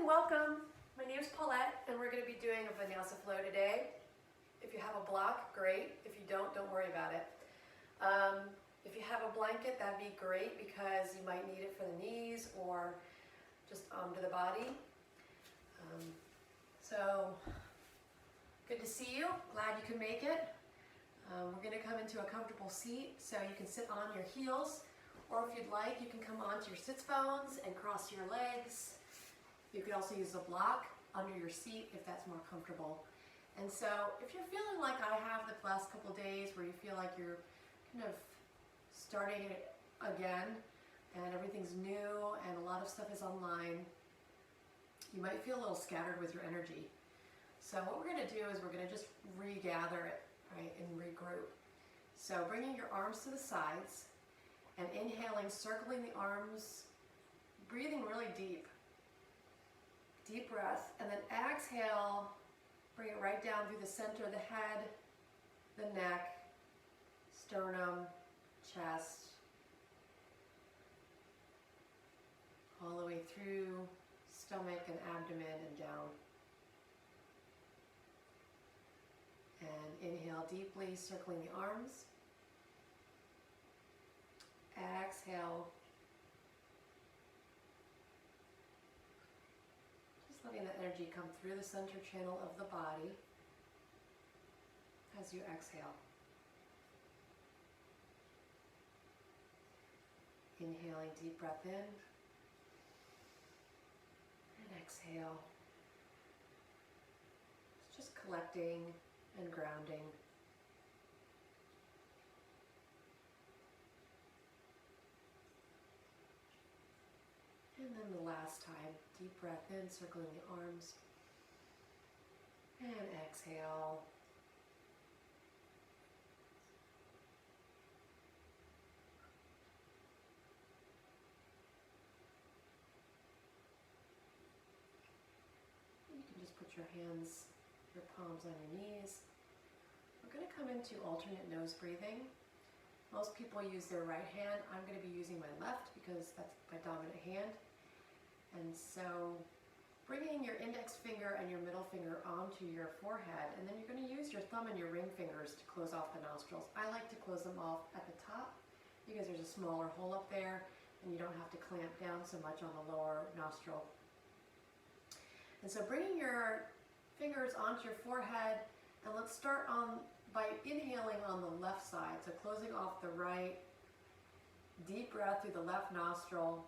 and welcome. My name is Paulette and we're going to be doing a Vinyasa flow today. If you have a block, great. If you don't worry about it. If you have a blanket, that'd be great because you might need it for the knees or just to the body. So good to see you. Glad you can make it. We're going to come into a comfortable seat so you can sit on your heels, or if you'd like, you can come onto your sits bones and cross your legs. You could also use a block under your seat if that's more comfortable. And so if you're feeling like I have the last couple days where you feel like you're kind of starting it again and everything's new and a lot of stuff is online, you might feel a little scattered with your energy. So what we're going to do is we're going to just regather it, right, and regroup. So bringing your arms to the sides and inhaling, circling the arms, breathing really deep. Deep breath, and then exhale, bring it right down through the center of the head, the neck, sternum, chest, all the way through stomach and abdomen and down. And inhale deeply, circling the arms. Exhale. Just letting the energy come through the center channel of the body as you exhale. Inhaling, deep breath in, and exhale. It's just collecting and grounding. And then the last time, deep breath in, circling the arms, and exhale. You can just put your hands, your palms on your knees. We're going to come into alternate nose breathing. Most people use their right hand. I'm going to be using my left because that's my dominant hand. And so bringing your index finger and your middle finger onto your forehead, and then you're going to use your thumb and your ring fingers to close off the nostrils. I like to close them off at the top because there's a smaller hole up there and you don't have to clamp down so much on the lower nostril. And so bringing your fingers onto your forehead, and let's start by inhaling on the left side, so closing off the right, deep breath through the left nostril,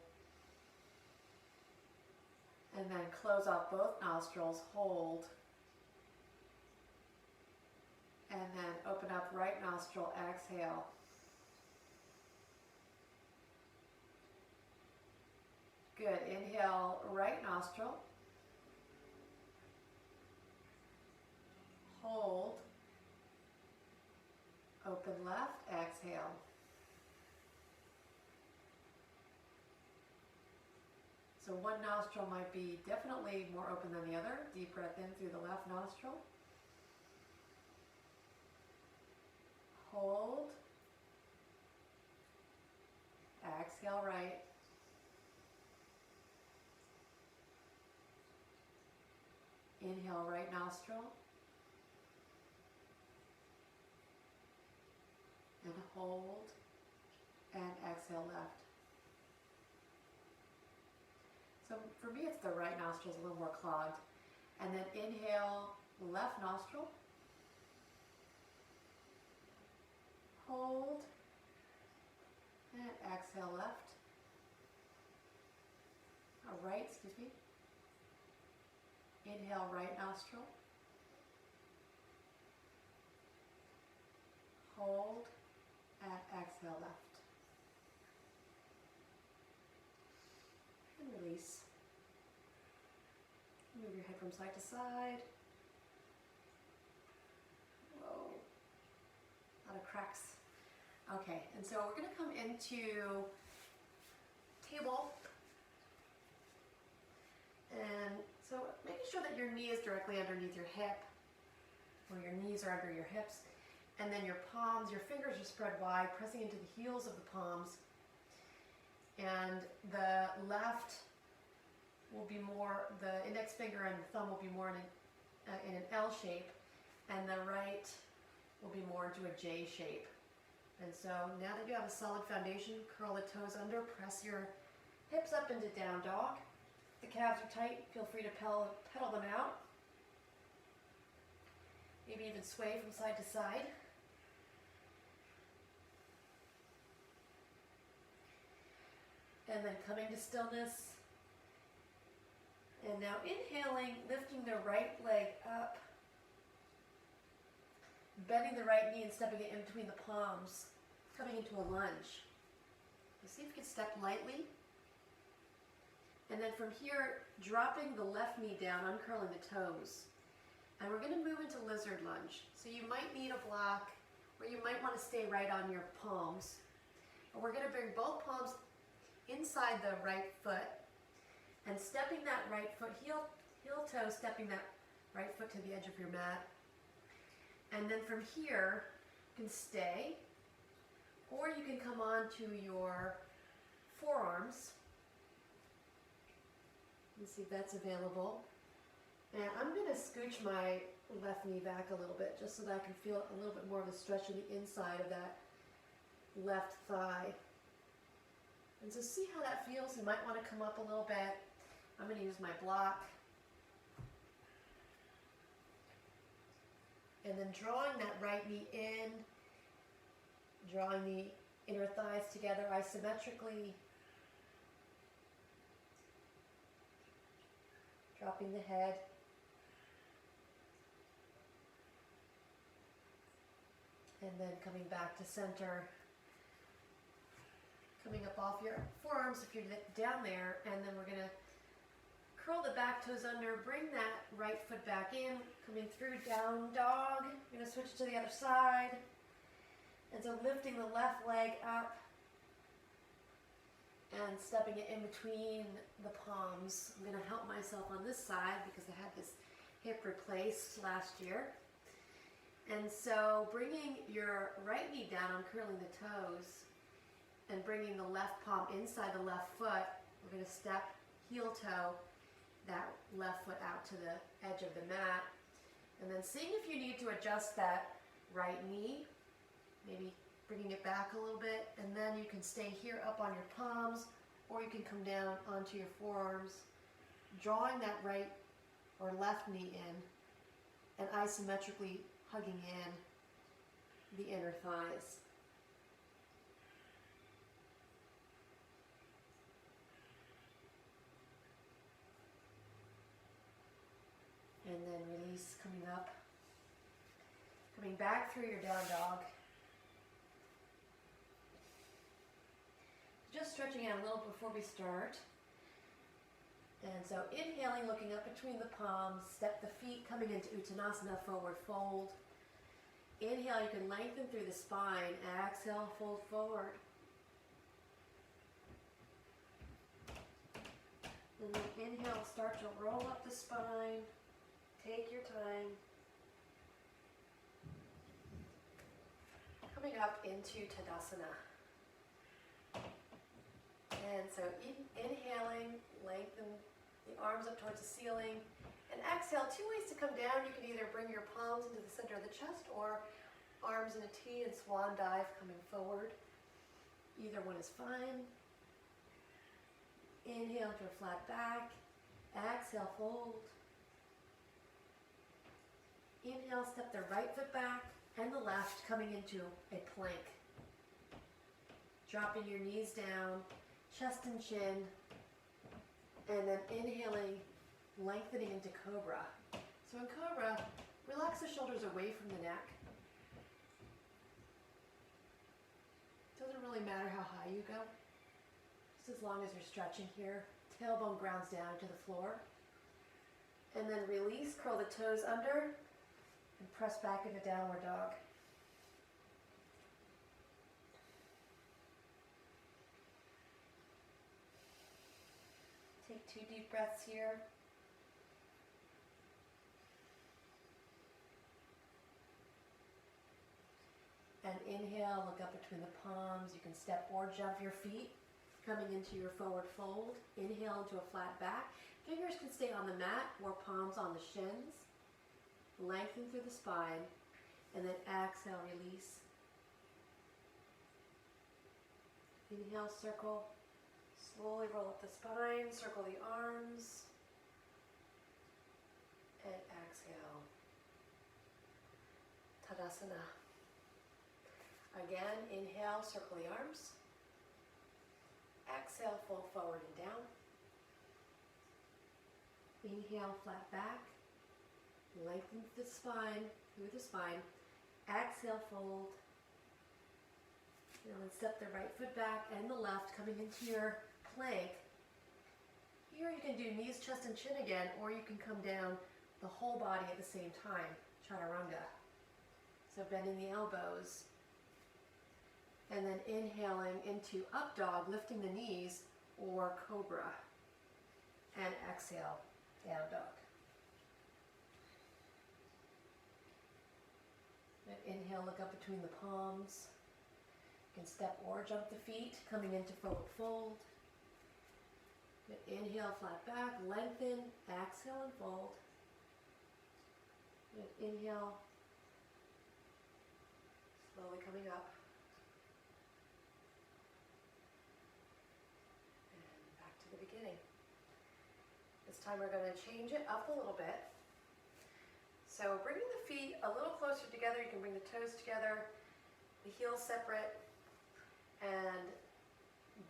and then close off both nostrils, hold, and then open up right nostril, exhale. Good, inhale, right nostril, hold, open left, exhale. So one nostril might be definitely more open than the other. Deep breath in through the left nostril. Hold. Exhale right. Inhale right nostril. And hold. And exhale left. So for me, it's the right nostril is a little more clogged. And then inhale, left nostril. Hold. And exhale left. Right, excuse me. Inhale, right nostril. Hold. And exhale left. And release. Move your head from side to side. Whoa. A lot of cracks. Okay, and so we're going to come into table. And so making sure that your knee is directly underneath your hip, or your knees are under your hips. And then your palms, your fingers are spread wide, pressing into the heels of the palms. And the left will be more, the index finger and thumb will be more in an L shape, and the right will be more into a J shape. And so now that you have a solid foundation, curl the toes under, press your hips up into down dog. If the calves are tight, feel free to pedal them out. Maybe even sway from side to side. And then coming to stillness. And now inhaling, lifting the right leg up, bending the right knee and stepping it in between the palms, coming into a lunge. See if you can step lightly. And then from here, dropping the left knee down, uncurling the toes. And we're going to move into lizard lunge. So you might need a block, or you might want to stay right on your palms. And we're going to bring both palms inside the right foot, and stepping that right foot, heel toe, stepping that right foot to the edge of your mat. And then from here, you can stay, or you can come on to your forearms. Let's see if that's available. And I'm going to scooch my left knee back a little bit, just so that I can feel a little bit more of a stretch in the inside of that left thigh. And so see how that feels. You might want to come up a little bit. I'm going to use my block. And then drawing that right knee in, drawing the inner thighs together isometrically, dropping the head. And then coming back to center. Coming up off your forearms if you're down there, and then we're going to curl the back toes under, bring that right foot back in, coming through down dog. We're going to switch to the other side. And so lifting the left leg up and stepping it in between the palms. I'm going to help myself on this side because I had this hip replaced last year. And so bringing your right knee down, uncurling the toes, and bringing the left palm inside the left foot, we're going to step heel toe that left foot out to the edge of the mat. And then seeing if you need to adjust that right knee, maybe bringing it back a little bit, and then you can stay here up on your palms, or you can come down onto your forearms, drawing that right or left knee in, and isometrically hugging in the inner thighs. And then release, coming up, coming back through your down dog. Just stretching out a little before we start. And so inhaling, looking up between the palms, step the feet, coming into Uttanasana, forward fold. Inhale, you can lengthen through the spine. Exhale, fold forward. And then inhale, start to roll up the spine. Take your time. Coming up into Tadasana. And so inhaling, lengthen the arms up towards the ceiling. And exhale, two ways to come down. You can either bring your palms into the center of the chest or arms in a T and swan dive coming forward. Either one is fine. Inhale to a flat back. Exhale, fold. Inhale, step the right foot back and the left, coming into a plank. Dropping your knees down, chest and chin, and then inhaling, lengthening into Cobra. So in Cobra, relax the shoulders away from the neck. Doesn't really matter how high you go, just as long as you're stretching here. Tailbone grounds down to the floor. And then release, curl the toes under, and press back into downward dog. Take 2 deep breaths here. And inhale, look up between the palms. You can step or jump your feet, coming into your forward fold. Inhale into a flat back. stay on the mat or palms on the shins. Lengthen through the spine, and then exhale, release. Inhale, circle. Slowly roll up the spine, circle the arms, and exhale. Tadasana. Again, inhale, circle the arms. Exhale, fold forward and down. Inhale, flat back. Lengthen the spine, through the spine. Exhale, fold. Now let's step the right foot back and the left, coming into your plank. Here you can do knees, chest, and chin again, or you can come down the whole body at the same time, chaturanga. So bending the elbows, and then inhaling into up dog, lifting the knees, or cobra, and exhale, down dog. And inhale, look up between the palms. You can step or jump the feet, coming into forward fold. Good. Inhale, flat back, lengthen, exhale and fold. Good. Inhale, slowly coming up. And back to the beginning. This time we're going to change it up a little bit. So bringing the feet a little closer together, you can bring the toes together, the heels separate, and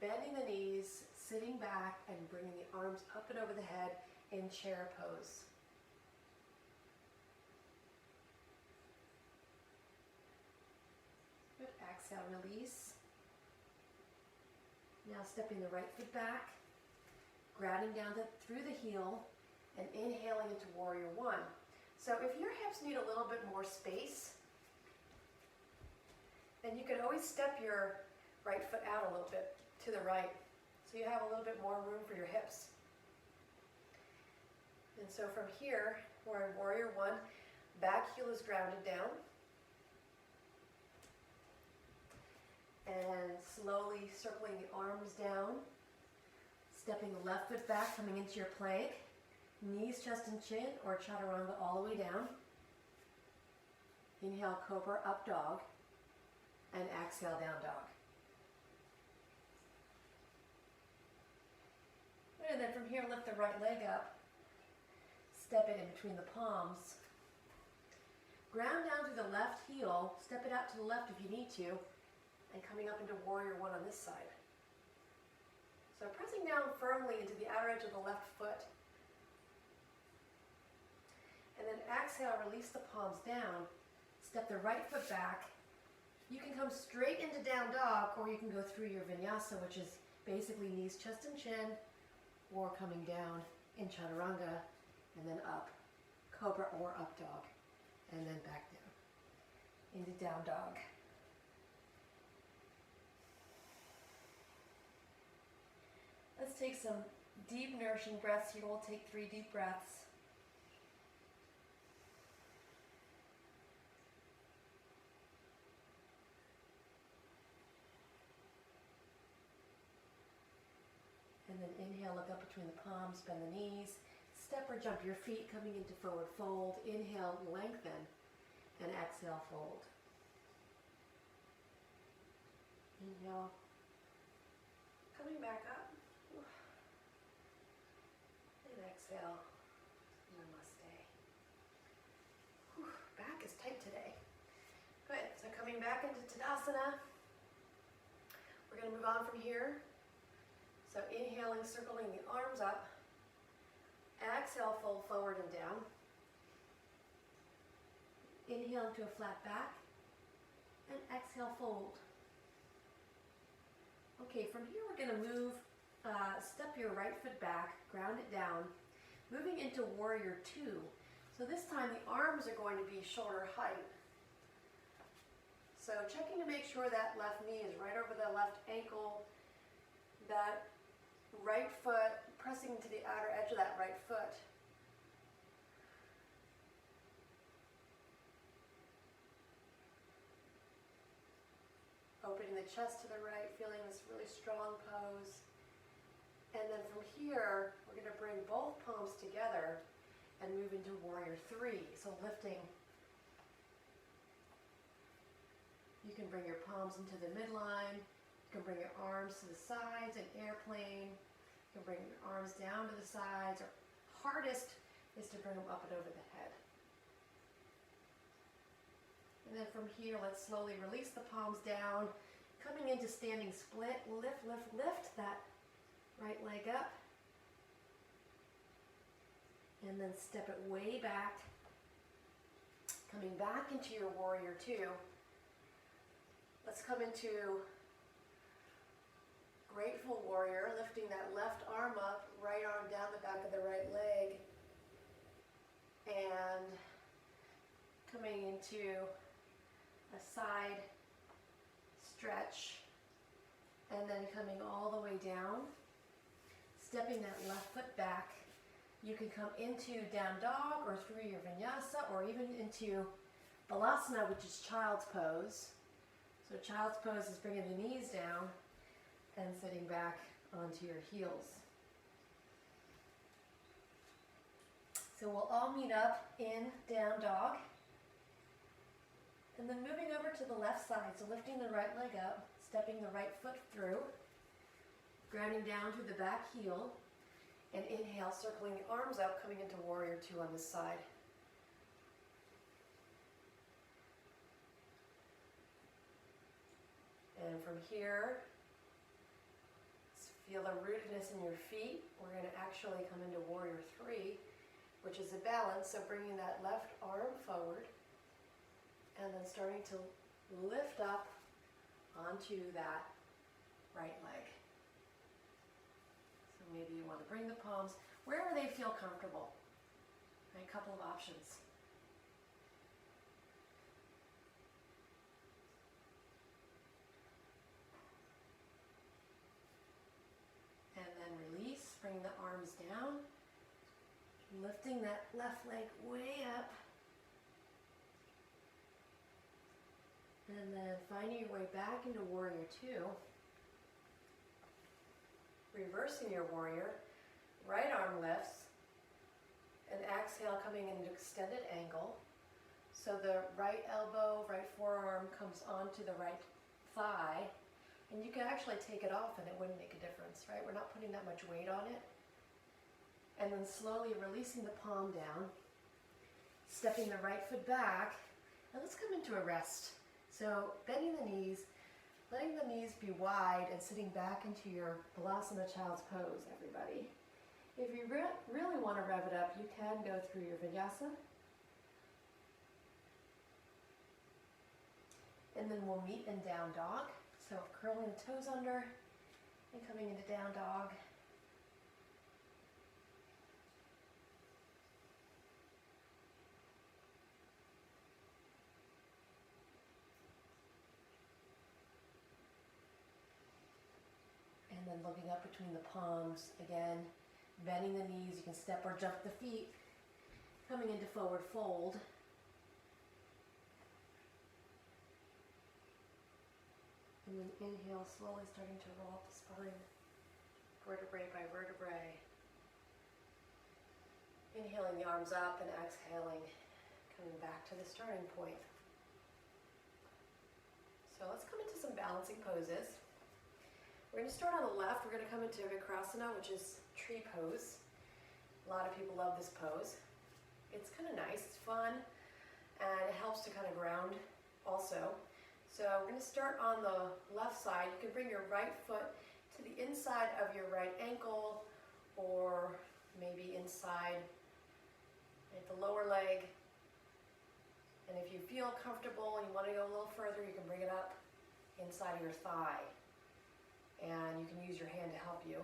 bending the knees, sitting back, and bringing the arms up and over the head in chair pose. Good. Exhale, release. Now stepping the right foot back, grounding down through the heel, and inhaling into warrior one. So if your hips need a little bit more space, then you can always step your right foot out a little bit to the right, so you have a little bit more room for your hips. And so from here, we're in warrior one, back heel is grounded down. And slowly circling the arms down, stepping the left foot back, coming into your plank, knees, chest, and chin, or chaturanga all the way down. Inhale, cobra, up dog, and exhale, down dog. And then from here, lift the right leg up, step it in between the palms. Ground down to the left heel, step it out to the left if you need to, and coming up into warrior one on this side. So pressing down firmly into the outer edge of the left foot. And then exhale, release the palms down, step the right foot back. You can come straight into down dog, or you can go through your vinyasa, which is basically knees, chest, and chin, or coming down in chaturanga, and then up, cobra or up dog, and then back down into down dog. Let's take some deep nourishing breaths here. We'll take 3 deep breaths. And then inhale, look up between the palms, bend the knees, step or jump your feet, coming into forward fold. Inhale, lengthen, and exhale, fold. Inhale, coming back up, and exhale, namaste. Back is tight today. Good, so coming back into Tadasana. We're going to move on from here. So inhaling, circling the arms up. Exhale, fold forward and down. Inhale into a flat back. And exhale, fold. Okay, from here we're going to move, step your right foot back, ground it down. Moving into warrior two. So this time the arms are going to be shoulder height. So checking to make sure that left knee is right over the left ankle. That right foot pressing to the outer edge of that right foot. Opening the chest to the right, feeling this really strong pose. And then from here, we're going to bring both palms together and move into warrior three. So lifting, you can bring your palms into the midline. You can bring your arms to the sides, an airplane. You can bring your arms down to the sides. Or hardest is to bring them up and over the head. And then from here, let's slowly release the palms down. Coming into standing split, lift, lift, lift that right leg up. And then step it way back. Coming back into your warrior two. Let's come into grateful warrior, lifting that left arm up, right arm down the back of the right leg. And coming into a side stretch. And then coming all the way down. Stepping that left foot back. You can come into down dog or through your vinyasa or even into balasana, which is child's pose. So child's pose is bringing the knees down and sitting back onto your heels. So we'll all meet up in down dog. And then moving over to the left side, so lifting the right leg up, stepping the right foot through, grounding down through the back heel, and inhale, circling the arms up, coming into warrior two on this side. And from here, feel the rootedness in your feet. We're going to actually come into warrior three, which is a balance. So bringing that left arm forward and then starting to lift up onto that right leg. So maybe you want to bring the palms wherever they feel comfortable. Right, a couple of options. And then release, bring the arms down, lifting that left leg way up. And then finding your way back into warrior two. Reversing your warrior, right arm lifts, and exhale coming into extended angle. So the right elbow, right forearm comes onto the right thigh. And you can actually take it off and it wouldn't make a difference, right? We're not putting that much weight on it. And then slowly releasing the palm down, stepping the right foot back, and let's come into a rest. So bending the knees, letting the knees be wide and sitting back into your Balasana Child's Pose, everybody. If you really want to rev it up, you can go through your Vinyasa. And then we'll meet in down dog. So curling the toes under and coming into down dog. And then looking up between the palms, again, bending the knees. You can step or jump the feet. Coming into forward fold. And then inhale, slowly starting to roll up the spine, vertebrae by vertebrae. Inhaling the arms up and exhaling, coming back to the starting point. So let's come into some balancing poses. We're going to start on the left. We're going to come into Vikrasana, which is tree pose. A lot of people love this pose. It's kind of nice, it's fun, and it helps to kind of ground also. So we're going to start on the left side. You can bring your right foot to the inside of your right ankle or maybe inside at the lower leg. And if you feel comfortable and you want to go a little further, you can bring it up inside of your thigh. And you can use your hand to help you.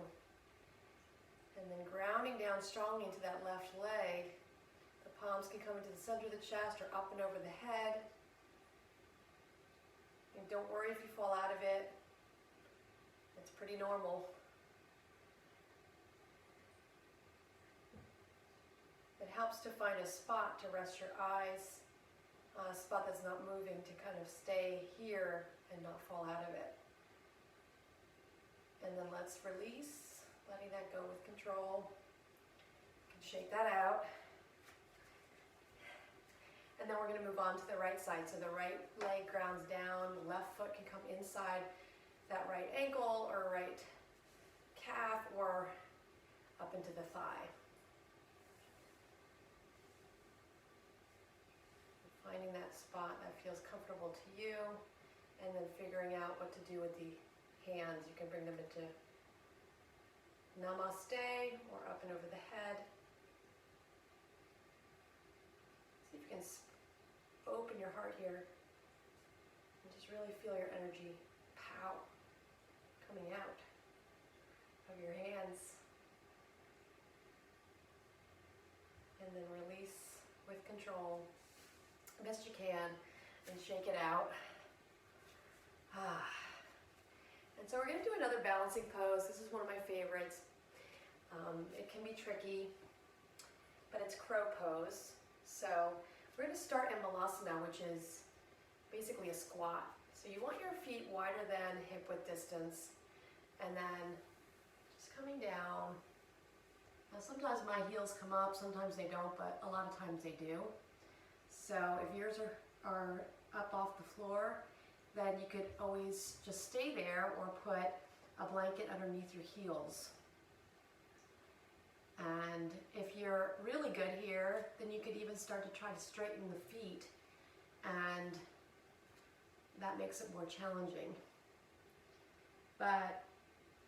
And then grounding down strongly into that left leg. The palms can come into the center of the chest or up and over the head. And don't worry if you fall out of it. It's pretty normal. It helps to find a spot to rest your eyes, a spot that's not moving, to kind of stay here and not fall out of it. And then let's release letting that go with control. You can shake that out. And then we're going to move on to the right side. So the right leg grounds down, the left foot can come inside that right ankle or right calf or up into the thigh. Finding that spot that feels comfortable to you, and then figuring out what to do with the hands. You can bring them into namaste or up and over the head. See if you can open your heart here and just really feel your energy coming out of your hands. And then release with control, best you can, and shake it out. And so we're going to do another balancing pose. This is one of my favorites. It can be tricky, but it's crow pose. So we're going to start in Vinyasa, which is basically a squat. So you want your feet wider than hip width distance, and then just coming down. Now sometimes my heels come up, sometimes they don't, but a lot of times they do. So if yours are up off the floor, then you could always just stay there or put a blanket underneath your heels. And if you're really good here, then you could even start to try to straighten the feet, and that makes it more challenging. But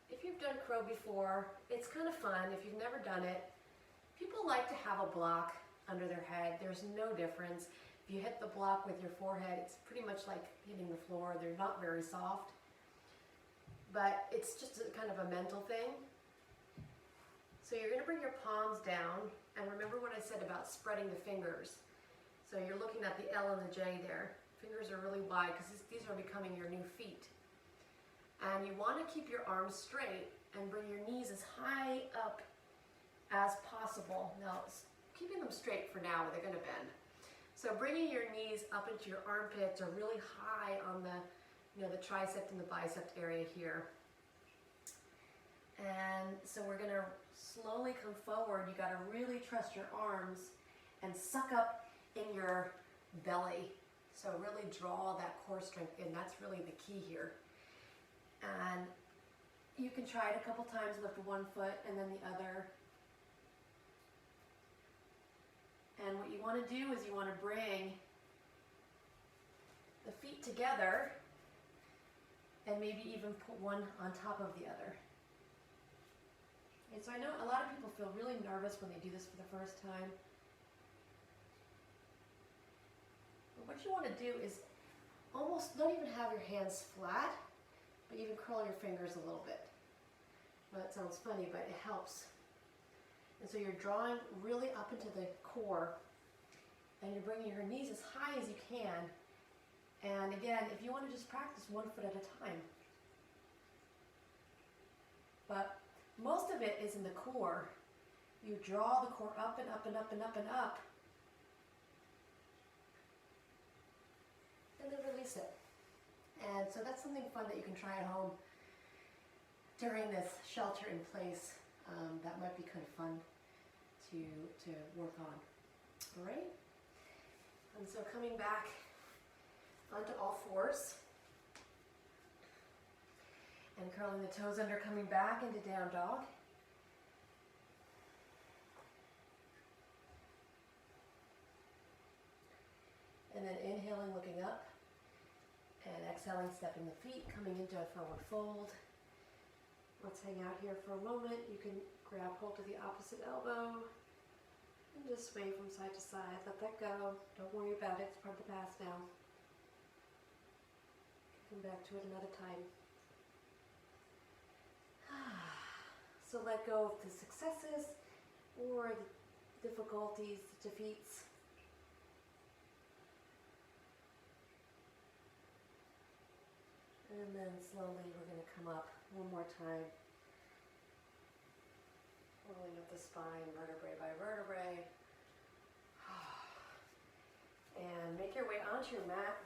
if you've done crow before, it's kind of fun. If you've never done it, people like to have a block under their head. There's no difference. If you hit the block with your forehead, it's pretty much like hitting the floor. They're not very soft, but it's just a kind of a mental thing. So you're going to bring your palms down, and remember what I said about spreading the fingers. So you're looking at the L and the J there. Fingers are really wide because these are becoming your new feet. And you want to keep your arms straight and bring your knees as high up as possible. Now, keeping them straight for now, they're going to bend. So bringing your knees up into your armpits or really high on the, the tricep and the bicep area here. And so we're going to slowly come forward. You got to really trust your arms and suck up in your belly. So really draw that core strength in. That's really the key here. And you can try it a couple times, lift one foot and then the other. And what you want to do is you want to bring the feet together and maybe even put one on top of the other. And so I know a lot of people feel really nervous when they do this for the first time. What you want to do is almost not even have your hands flat, but even curl your fingers a little bit. Well, that sounds funny, but it helps. And so you're drawing really up into the core, and you're bringing your knees as high as you can. And again, if you want to just practice 1 foot at a time. But most of it is in the core. You draw the core up and up and up and up and up. And then release it. And so that's something fun that you can try at home during this shelter in place. That might be kind of fun to work on. All right? And so coming back onto all fours and curling the toes under, coming back into down dog. And then inhaling, looking up. And exhaling, stepping the feet, coming into a forward fold. Let's hang out here for a moment. You can grab hold to the opposite elbow and just sway from side to side. Let that go. Don't worry about it. It's part of the past now. Come back to it another time. So let go of the successes or the difficulties, the defeats. And then slowly we're going to come up one more time. Rolling up the spine, vertebrae by vertebrae. And make your way onto your mat.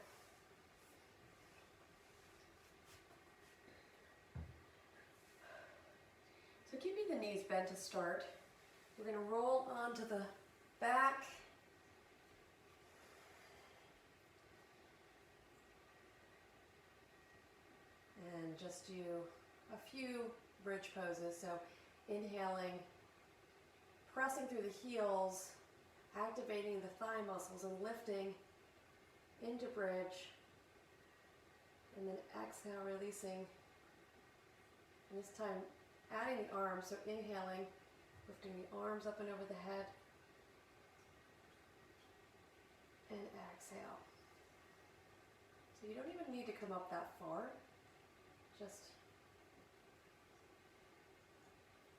So keeping the knees bent to start, we're going to roll onto the back. And just do a few bridge poses. So inhaling, pressing through the heels, activating the thigh muscles and lifting into bridge. And then exhale, releasing. And this time, adding the arms. So inhaling, lifting the arms up and over the head. And exhale. So you don't even need to come up that far. Just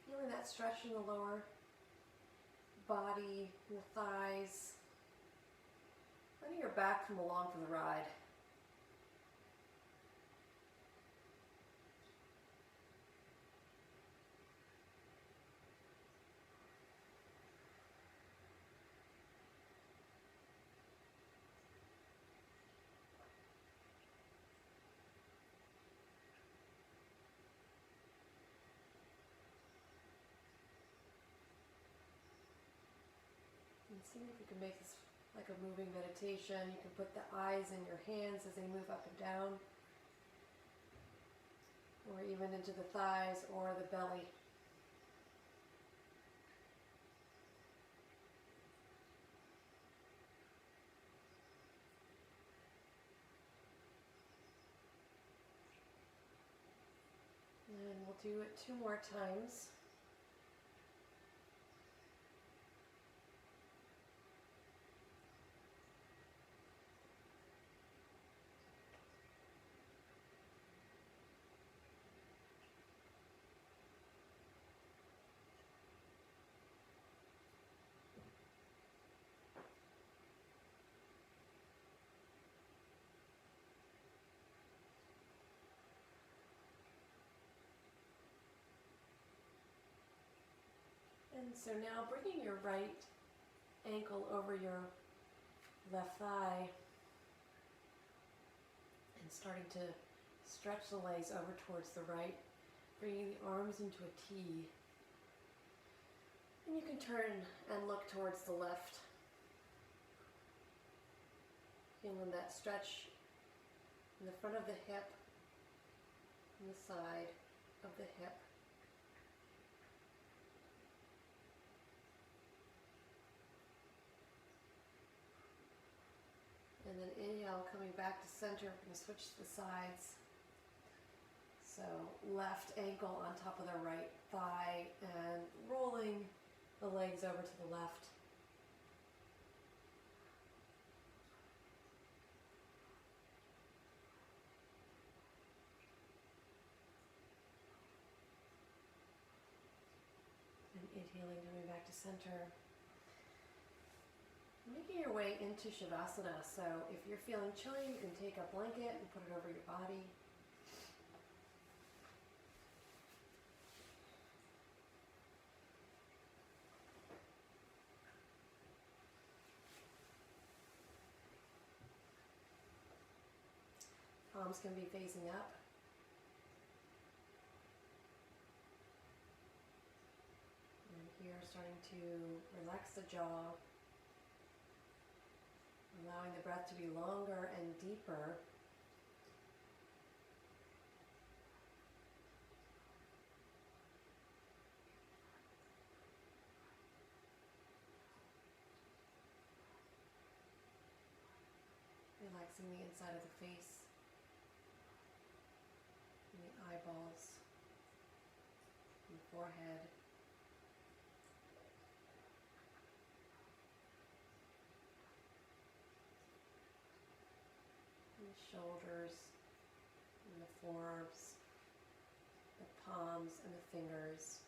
feeling that stretch in the lower body, the thighs. Letting your back come along for the ride. And see if you can make this like a moving meditation. You can put the eyes in your hands as they move up and down, or even into the thighs or the belly. And we'll do it 2 more times. And so now bringing your right ankle over your left thigh and starting to stretch the legs over towards the right, bringing the arms into a T. And you can turn and look towards the left. Feeling that stretch in the front of the hip and the side of the hip. And then inhale, coming back to center, we're going to switch to the sides. So left ankle on top of the right thigh and rolling the legs over to the left. And inhaling, coming back to center. Making your way into Savasana. So if you're feeling chilly, you can take a blanket and put it over your body. Palms can be facing up. And here, starting to relax the jaw. Allowing the breath to be longer and deeper. Relaxing the inside of the face, and the eyeballs, and the forehead. Shoulders, and the forearms, the palms and the fingers,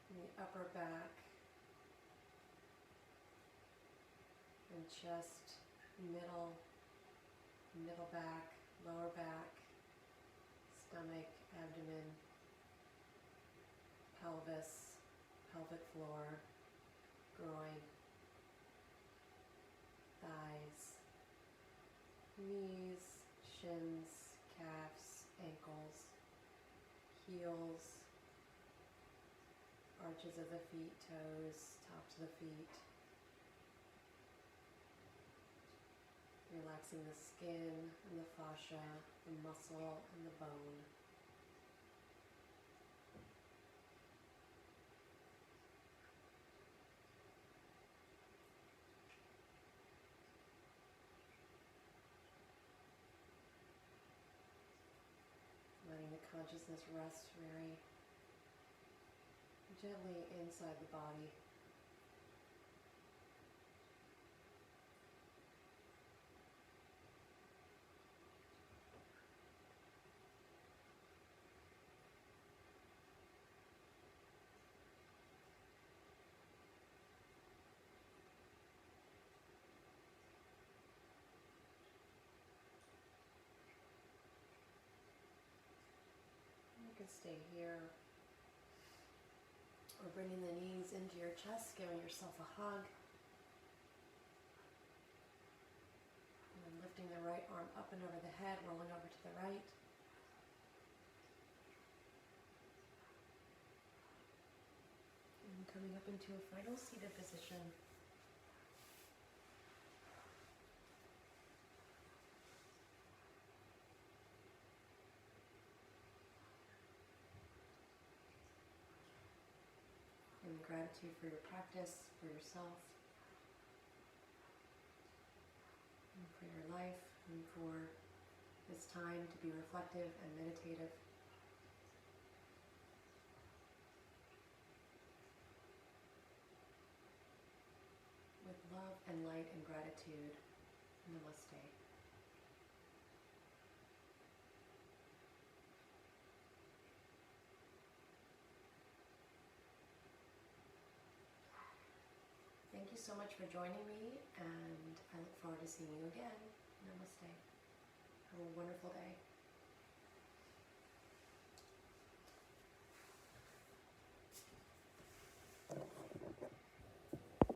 and the upper back, and chest, middle back, lower back, stomach, abdomen, pelvis, pelvic floor, groin, thighs, knees, shins, calves, ankles, heels, arches of the feet, toes, tops of the feet. Relaxing the skin and the fascia, the muscle and the bone. Letting the consciousness rest very gently inside the body. You can stay here, or bringing the knees into your chest, giving yourself a hug. And then lifting the right arm up and over the head, rolling over to the right. And coming up into a final seated position. And gratitude for your practice, for yourself, and for your life, and for this time to be reflective and meditative. With love and light and gratitude, namaste. Thank you so much for joining me, and I look forward to seeing you again. Namaste. Have a wonderful day.